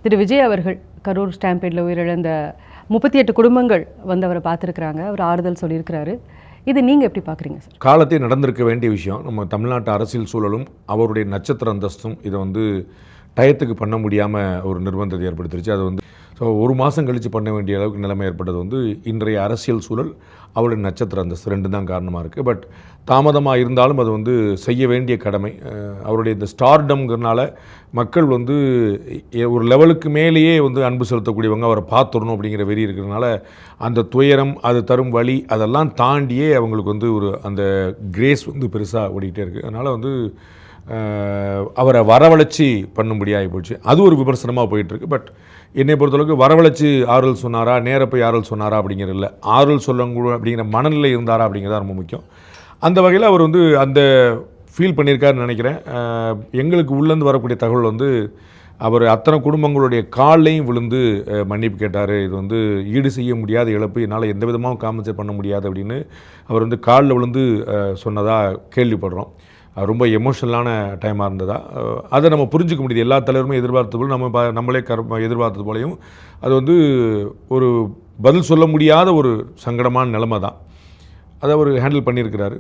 திரு விஜய் அவர்கள் கரூர் ஸ்டாம்பேடில் உயிரிழந்த 38 குடும்பங்கள் வந்து அவரை பார்த்துருக்குறாங்க. அவர் ஆறுதல் சொல்லியிருக்கிறாரு. இது நீங்கள் எப்படி பார்க்குறீங்க சார்? காலத்தை நடந்திருக்க வேண்டிய விஷயம். நம்ம தமிழ்நாட்டு அரசியல் சூழலும் அவருடைய நட்சத்திர அந்தஸ்தும் இதை வந்து டயத்துக்கு பண்ண முடியாமல் ஒரு நிர்பந்தத்தை ஏற்படுத்திருச்சு. அது வந்து ஸோ ஒரு மாதம் கழித்து பண்ண வேண்டிய அளவுக்கு நிலைமை ஏற்பட்டது வந்து இன்றைய அரசியல் சூழல், அவருடைய நட்சத்திர அந்தஸ்து 2 தான் காரணமாக இருக்குது. பட் தாமதமாக இருந்தாலும் அது வந்து செய்ய வேண்டிய கடமை. அவருடைய இந்த ஸ்டார்டம்ங்கிறனால மக்கள் வந்து ஒரு லெவலுக்கு மேலேயே வந்து அன்பு செலுத்தக்கூடியவங்க, அவரை பார்த்துடணும் அப்படிங்கிற வெறி இருக்கிறதுனால அந்த துயரம், அது தரும் வலி, அதெல்லாம் தாண்டியே அவங்களுக்கு வந்து ஒரு அந்த கிரேஸ் வந்து பெருசாக ஓடிக்கிட்டே இருக்குது. அதனால் வந்து அவரை வரவழைச்சி பண்ணும்படியாகி போச்சு. அது ஒரு விமர்சனமாக போயிட்டுருக்கு. பட் என்னை பொறுத்தளவுக்கு வரவழைச்சி ஆறுதல் சொன்னாரா, நேர போய் ஆறுதல் சொன்னாரா அப்படிங்கிறது இல்லை, ஆறுதல் சொல்லக்கூட அப்படிங்கிற மனநிலை இருந்தாரா அப்படிங்கிறதா ரொம்ப முக்கியம். அந்த வகையில் அவர் வந்து அந்த ஃபீல் பண்ணியிருக்காருன்னு நினைக்கிறேன். எங்களுக்கு உள்ளேருந்து வரக்கூடிய தகவல் வந்து அவர் அத்தனை குடும்பங்களுடைய காலையும் விழுந்து மன்னிப்பு கேட்டார். இது வந்து ஈடு செய்ய முடியாத இழப்பு, என்னால் எந்த விதமாகவும் காம்பன்சேட் பண்ண முடியாது அப்படின்னு அவர் வந்து காலில் விழுந்து சொன்னதாக கேள்விப்படுறோம். ரொம்ப எமோஷனலான டைமாக இருந்ததா, அதை நம்ம புரிஞ்சிக்க முடியுது. எல்லா தலைவருமே எதிர்பார்த்தது போல் நம்மளே எதிர்பார்த்தது போலையும் அது வந்து ஒரு பதில் சொல்ல முடியாத ஒரு சங்கடமான நிலைமை தான். அதை அவர் ஹேண்டில் பண்ணியிருக்கிறாரு.